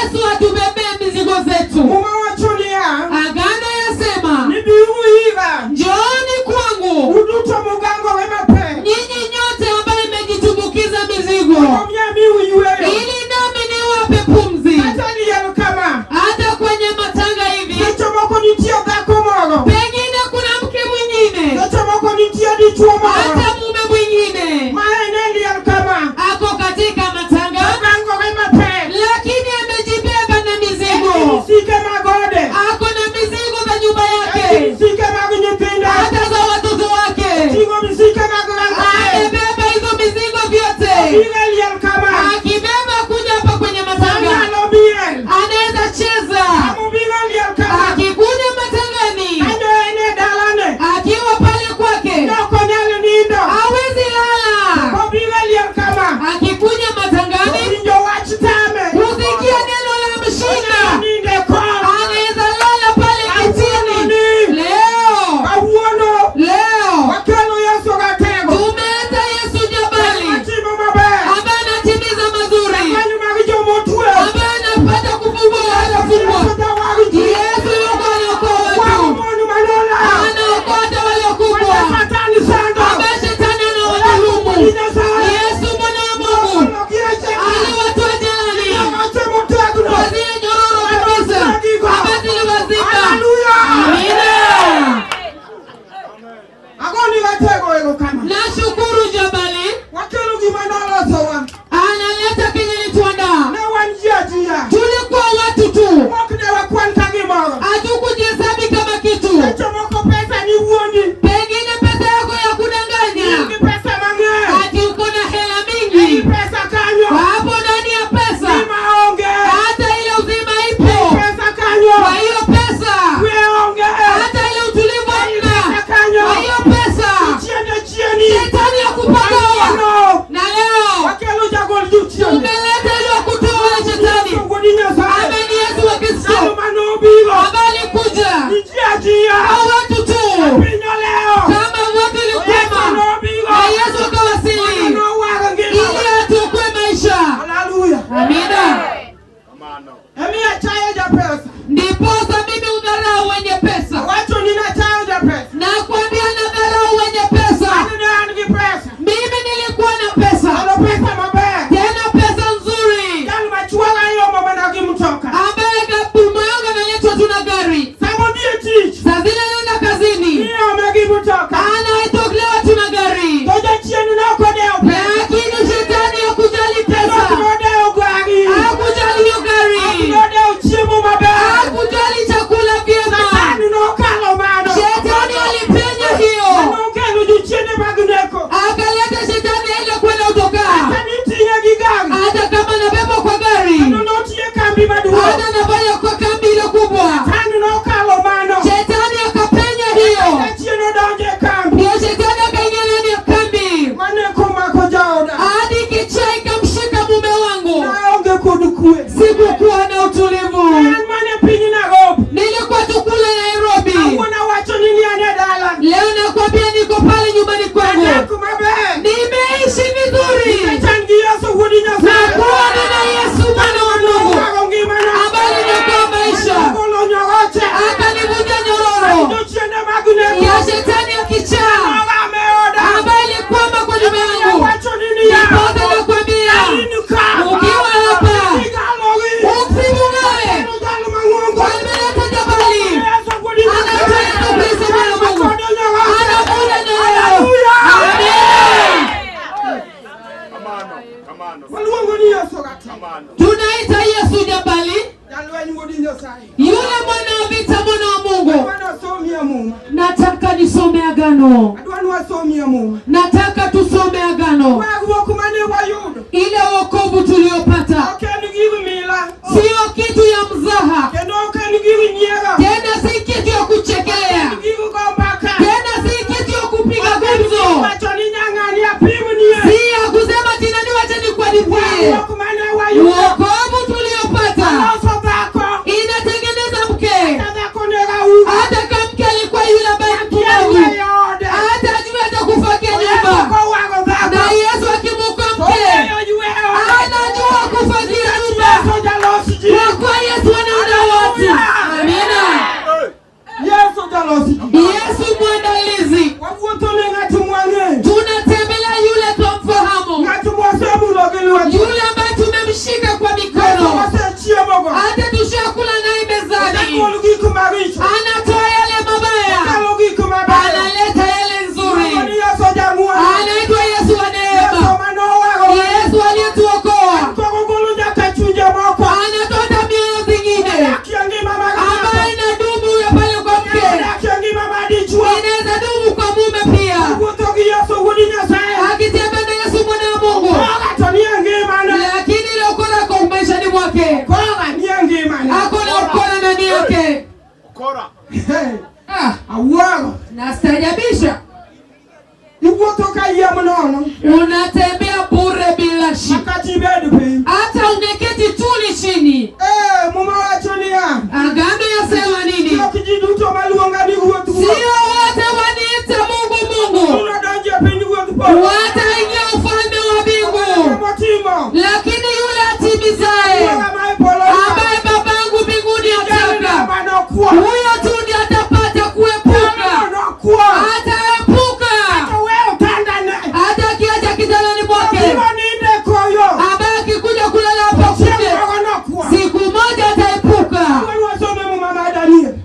Yesu atubebee mizigo zetu. Mumawachulia. Agano yasema, Nibiuiva. njooni kwangu. Uduto mugango wemape. Nyinyi nyote ambaye mmejitumbukiza mizigo. Ili nami niwape pumzi. Hata kwenye matanga hivi. Pengine kuna mke mwingine. Hata mume mwingine. Ako katika matanga. Lakini amejibeba na mizigo. Ako na mizigo za nyumba yake. Hata za watoto wake. Amebeba hizo mizigo vyote. Akibeba kuja hapa kwenye matanga. Anaweza cheza. Akikuja matangani. Akiwa pale kwake. Hawezi lala. Akikuja matangani. Kusikia neno la mshinda. Anaweza lala pale kitini. Leo tumeleta Yesu jabali ambaye anatimiza mazuri, ambaye anapata kufungua atafungua. Yesu yuko anaokoa watu, anaokoa hata waliokubwa ambaye shetani anawadhulumu. Yesu mwana wa Mungu aliwatoa jelani kwa zile nyororo kabisa ambaye ziliwazika. Amina. Nashukuru jabali analeta kenye tuandaa. Tulikuwa watu tu, hatukujihesabi kama kitu. Pengine pesa yako ya kudanganya, ati uko na hela mingi. Hapo ndani ya pesa hata ile uzima ipo. Kwa hiyo pesa hata ile utulivu hamna. Kwa hiyo pesa shetani ya kupagawa. Na leo umeleta ile kutoa wale shetani. Ameni Yesu wa Kristo ambaye alikuja au watu tu kama wote likwema na Yesu akawasili ili atukue maisha. Amina. Ndiposa mimi udharau wenye pesa. Na kuambia na dharau wenye pesa. Mimi nilikuwa na pesa. Tena pesa nzuri ambaye gabumo yangu analetwa tuna gari. Saa zile nenda kazini anaitoklewa tuna gari. Lakini shetani hakujali pesa, hakujali hiyo gari, hakujali chakula vyema. Shetani alipenya hiyo, akaleta shetani ile kwenda utoka. Hata kama nabeba kwa gari, hata nabaya kwa kambi ile kubwa, shetani akapenya hiyo. Ndio shetani akaingia ndani ya kambi hadi kichaa ikamshika mume wangu. Sikukuwa na utulivu. Nilikuwa tukule Nairobi. Leo nakwambia niko pale nyumbani kwangu. Nimeishi vizuri. Nakuona na Yesu mwana wa Mungu ambaye niokoa maisha. Akanivunja nyororo ya shetani ya kichaa ambaye alikwama kwa nyumba yangu. Nipoza nakwambia ukiwa hapa usimugawe. Wameleta jabali anatoa Yesu Kristo mwana wa Mungu. Anakuja leo. Tunaita Yesu jabali, yule mwana wa vita, mwana wa Mungu. Nataka nisome agano. Nataka tusome agano. Ile wokovu tuliopata sio kitu ya mzaha, tena si kitu ya kuchekelea, tena si kitu ya kupiga gumzo, si ya kusema tinani wacha nikuadipie. Wokovu tuliopata inatengeneza mke. Hata kama mke alikuwa yule ambaye mtumavu, hata ajue atakufakia nyumba. Na Yesu akimuka mke anajua kufakia nyumba. Awala. Nastajabisha. Unatembea bure bila shida. Hata ungeketi tuli chini. Agano yasema nini? Sio wote waniita Mungu. Wataingia ufalme wa mbingu. Lakini yule atimizaye, ambaye Babangu mbinguni ataka, huyo tu ndiye atapata kuepuka. Ataepuka. Hata akiacha kitandani mwake, ambaye akikuja kulala hapa kule, siku moja ataepuka.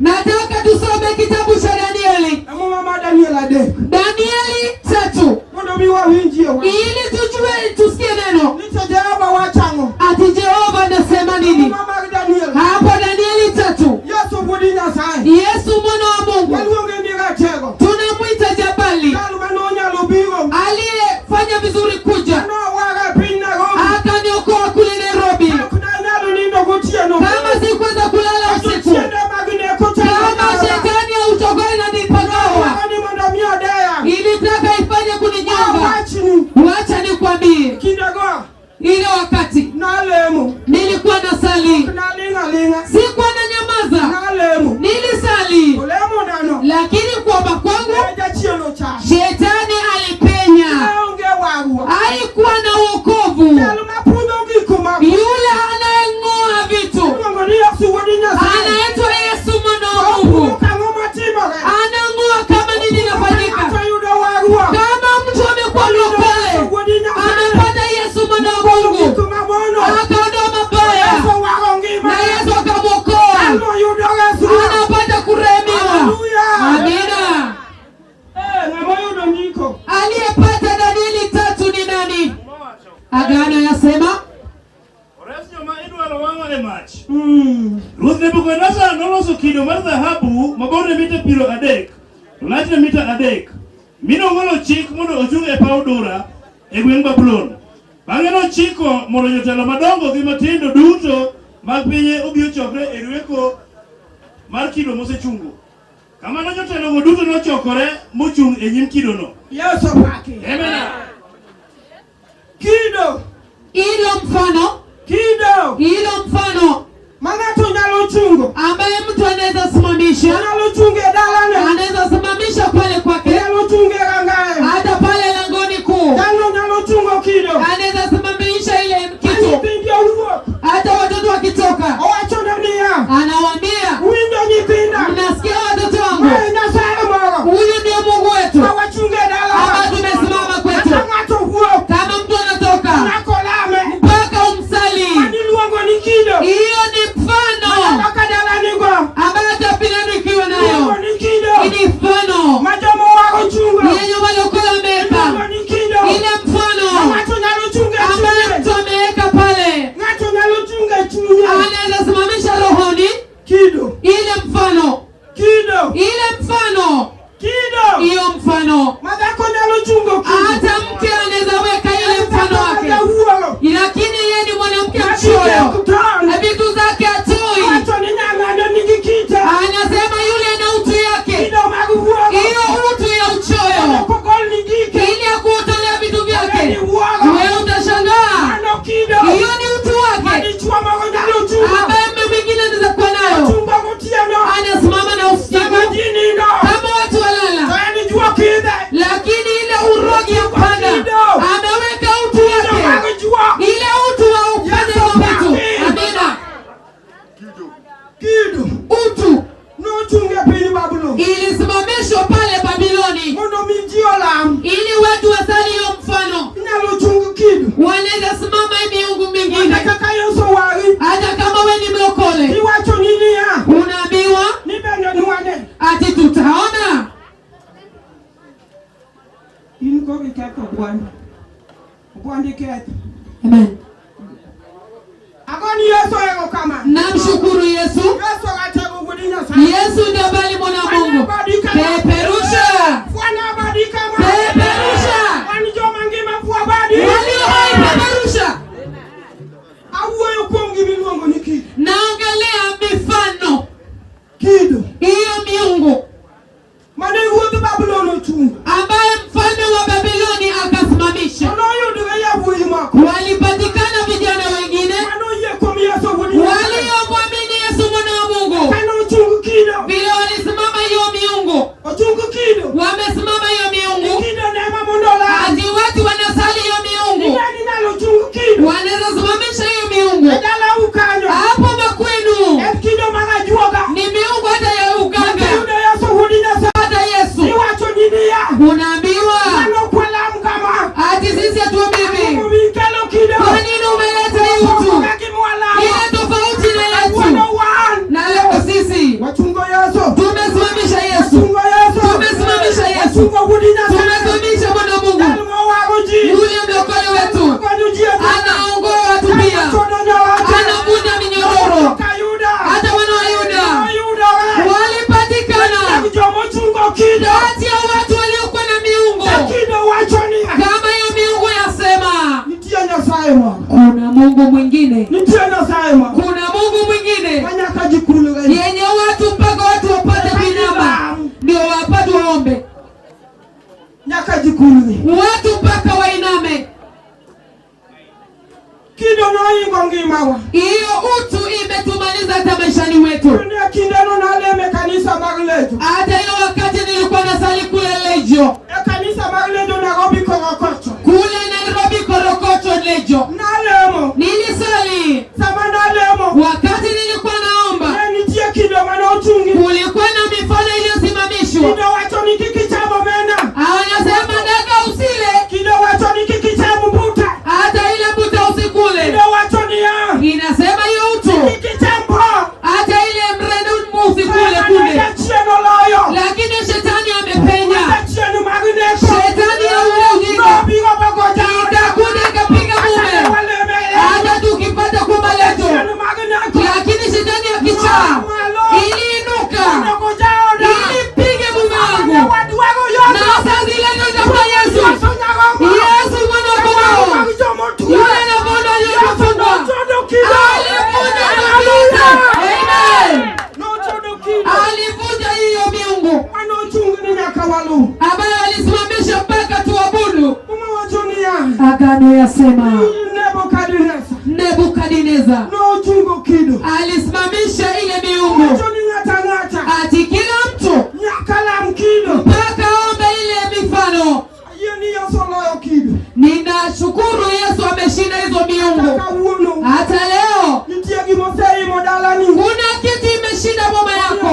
Nataka tusome kitabu cha Danieli. Danieli 3. Ili tujue, tusikie neno. Ati Jehova anasema nini? Hapo Danieli 3. Yesu mwana wa Mungu. Tunamuita Jabali. Aliyefanya vizuri kuja. Akaniokoa kule Nairobi. Kama sikuweza kulala usiku, kama shetani ya utogoi na nipagawa ilitaka ifanye kuninyonga, wacha nikwambie, ile wakati nilikuwa nasali, sikuwa na nyamaza, nilisali, lakini kuomba kwangu shetani alipenya. Haikuwa na wokovu. Yule anayeng'oa vitu anaitwa Yesu mwana wa Mungu. Anang'oa kama nini inafanyika. Kama mtu amekuwa mlokole, anapata Yesu mwana wa Mungu, akaondoa mabaya na Yesu akamwokoa, anapata kurehemiwa. Amina. Aliyepata Danieli 3 ni nani? Agano yasema Ruoth Nebukadneza noloso kido mar dhahabu maborne mita 30 to lachne mita 3. Minogolo chik mondo ochung e paw Dura e gweng' Babulon. Bang'e nochiko mondo jotelo madongo gi matindo duto mag pinye obi ochokre e rweko mar kido mosechungo. Kamano jotelogo duto nochokore mochung' e nyim kidono. Amen. Hilo mfano ambaye mtu anaweza simamisha, anaweza simamisha pale kwake, hata pale langoni kuu, anaweza simamisha ile kitu, hata watoto wakitoka, anawaambia, mnasikia watoto wangu, huyu ndio Mungu wetu, hapa tumesimama kwetu. Kama mtu anatoka mpaka umsali, hiyo ni mfano ambayo tapilani ikiwa nayo. Ni mfano yenye waliokola wameweka, ile mfano ambayo mtu ameweka pale, anaweza simamisha rohoni ile mfano, hiyo mfano. Hata mke anaweza weka ile mfano wake, lakini yeye ni mwanamke mchoyo, vitu zake atoi. Anasema yule na utu yake, hiyo utu ya uchoyo, ili akuotolea vitu vyake. Wewe utashangaa, hiyo ni utu wake ambaye mume mwingine anaweza kuwa nayo. Anasimama na usiku kama watu walala, lakini ile urogi ya mpanda ameweka utu wake, ile utu wa upande wa vitu. Amina. Utu ilisimamishwa pale Babiloni ili watu wasali hiyo mfano. Wanaweza simama miungu mingine, hata kama we ni mlokole, unaambiwa ati tutaona. Amen. Namshukuru Yesu. Yesu ndio bali mwana wa Mungu. Peperusha. Peperusha. Walio hai peperusha. Yesu. Tumetumisha Bwana Mungu. Yule mlokole wetu anaongoa watu pia, anavunja minyororo. Hata wana wa Yuda walipatikana kati ya watu waliokuwa na miungu, kama hiyo miungu yasema kuna Mungu mwingine, kuna Mungu mwingine yenye watu mpaka watu wapate kuinama ndio wapate waombe, watu mpaka wainame. Hiyo utu imetumaliza hata maishani wetu. Hata hiyo wakati nilikuwa nasali kule Lejo, kule Nairobi Korokocho Lejo, nilisali. Wakati nilikuwa naomba, kulikuwa na mifano iliyosimamishwa. Anasema daga usile, hata ile buta usikule. Inasema hiyo utu, hata ile mrenda usikule kule. Lakini shetani amepenya, shetani ya ule ujinga itakuja ikapiga mume, hata tukipata kwa maleto. Lakini shetani ya kichaa iliinuka ilipige mume wangu, na sasa zile ndio kwa Yesu. Yesu mwana wa Mungu, yule anapoona aliyefungwa alivunja kabisa. Amen. Alivunja hiyo miungu ambayo alisimamisha mpaka tuabudu. Agano yasema Nebukadneza alisimamisha ile miungu, ati kila mtu mpaka ombe ile mifano. Ninashukuru Yesu ameshinda hizo miungu. Hata leo kuna kitu imeshinda boma yako,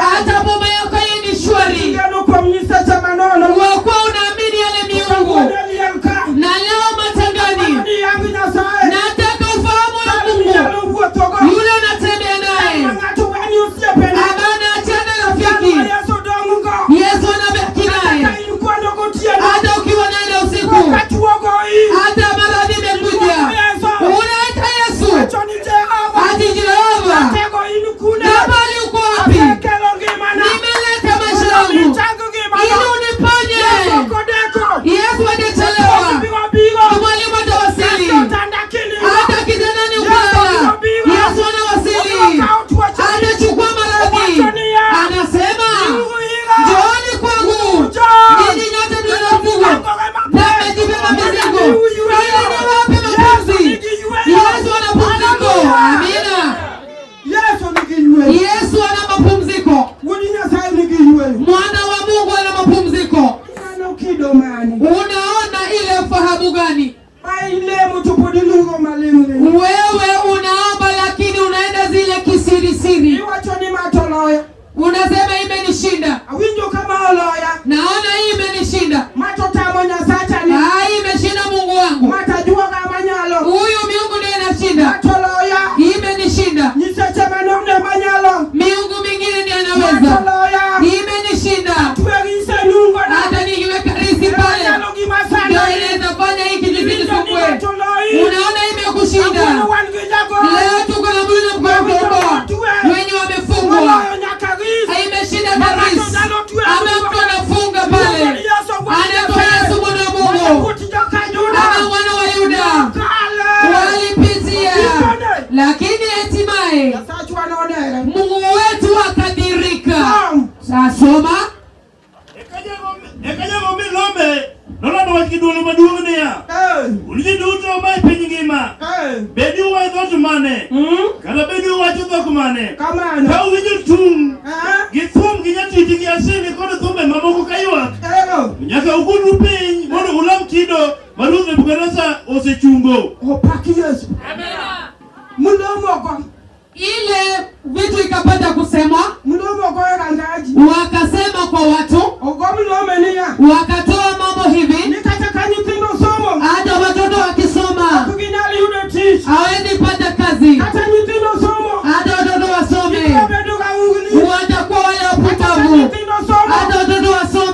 hata boma yako hii ni shwari kwa kuwa unaamini yale miungu. Na leo matangani, nataka ufahamu na Mungu yule unatembea naye, amana achana rafiki. Yesu anabaki naye hata ukiwa naye usiku, hata maradhi imekuja, unaita Yesu ati Jehova, nabali uko wapi? Nimeleta maisha yangu ili uniponye. Yesu hajachelewa, mwalimu atawasili. Hata kijana ni ukulala, Yesu anawasili, atachukua maradhi. Anasema njooni kwangu ninyi nyote mliofungwa na mmejibeba mizigo, ili niwape mapumziko. Yesu ana mapumziko. Amina. Yesu ana mapumziko. Mwana wa Mungu ana mapumziko. Unaona ile fahamu gani? Wewe unaomba lakini unaenda zile kisirisiri. Unasema imenishinda, naona hii imenishinda, hii imeshinda Mungu wangu, huyu miungu ndio inashinda, hii imenishinda, miungu mingine ndio anaweza, hii imenishinda. Hata nikiweka risi pale ndio inaweza fanya hiki kisinisumbue. Unaona imekushinda. Leo tuko na mwili mkubwa wenye wamefungwa, imeshinda karisi, ama mtu anafunga pale, anaitwa Yesu mwana wa Mungu. Ama wana wa Yuda walipitia, lakini hatimaye Mungu wetu akadirika. Sasoma ekaja ngombe lombe nolando wakiduolo maduong' niya uliji duto ma e piny ngima bedi uwacho dhot mane kata bedi uwacho dhok mane ka uwinjo tung' gi thum gi nyatiti gi asili kod thumbe mamoko kaywak nyaka ugudru piny mondo ulam kido ma Ruoth Nebukadneza osechungo. Opaki Yesu. Ile vitu ikapata kusemwa, wakasema kwa watu, wakatoa mambo hivi, hata watoto wakisoma hawezi pata kazi, hata watoto wasome watakuwa wale waputavu, hata watoto wasome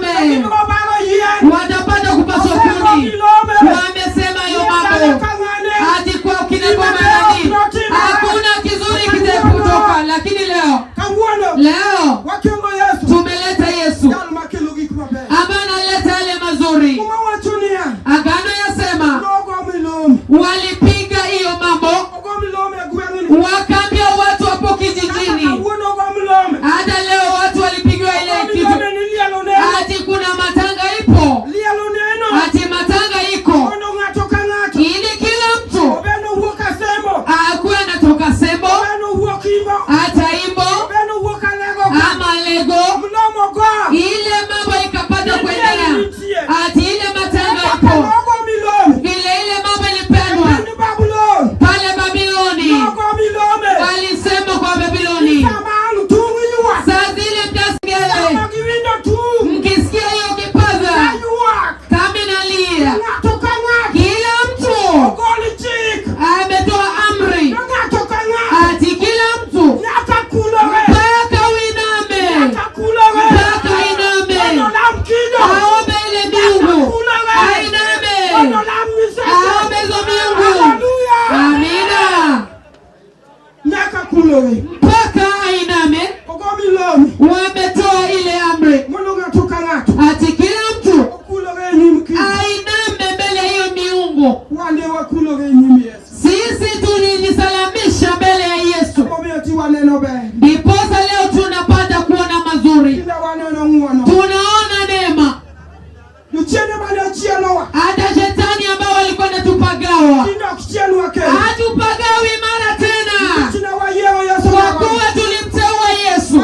mpaka ainame. Wametoa ile amri ati kila mtu ainame mbele ya hiyo miungu. Sisi tulijisalamisha mbele ya Yesu, ndiposa leo tunapata kuona mazuri, tunaona neema. Hata shetani ambao walikuwa natupagawa hatupagawi mara tena, kwa kuwa tulimteua Yesu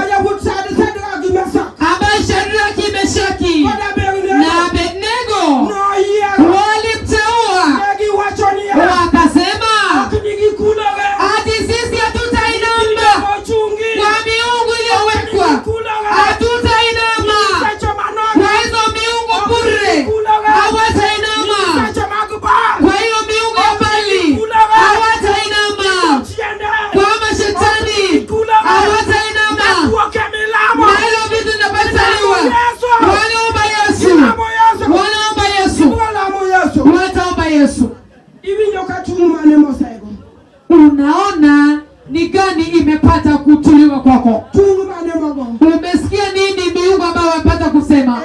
ambaye Shadraka, Meshaki na Abednego walimteua, wakasema hadi sisi hatutainama kwa miungu iliyowekwa, hatutainama kwa hizo miungu bure, hawatainama kwa hiyo miungu ya Bali, hawatainama kwa mashetani, hawatainama na hilo vitu vinapataliwa. Wanaomba Yesu, wanaomba Yesu, wataomba Yesu. Unaona ni gani imepata kutuliwa kwako? Umesikia nini miungu ambayo wapata kusema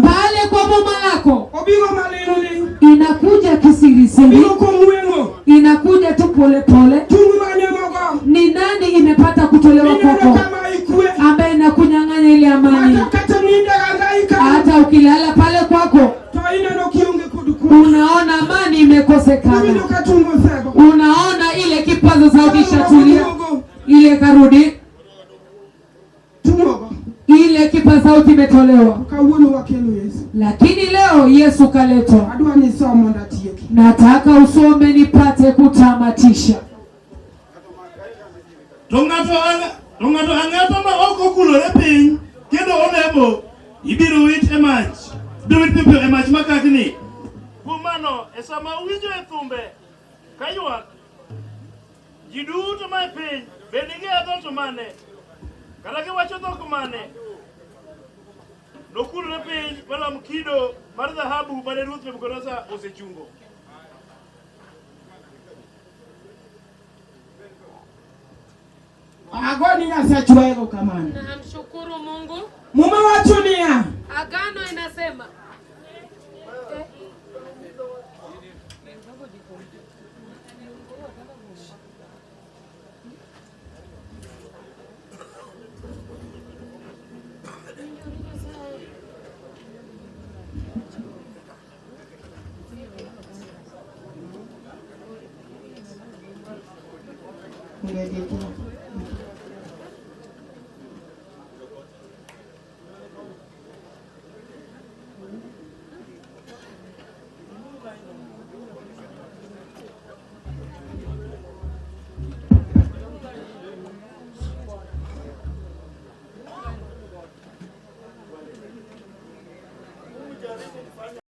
pale kwa boma lako? Inakuja kisirisiri, inakuja tu pole pole. Ni nani imepata kutolewa kwako ambaye inakunyang'anya ile amani? Hata ukilala pale kwako unaona amani imekosekana, unaona ile kipaza sauti shatulia, ile karudi, ile kipaza sauti imetolewa. Lakini leo Yesu kaletwa. Nataka usome nipate kutamatisha. Tongato ang'ato ma oko kulore piny kendo olemo ibiro wit e mach. Ibiro wit piyo e mach makakni. Kuom mano e sama uwinjo e thumbe kayuak, ji duto ma e piny bed ging'eyo dhot mane kata giwacho dhok mane nokulore piny malam kido mar dhahabu mane Ruoth Nebukadneza osechungo. Namshukuru Mungu. Mumewachunia Agano inasema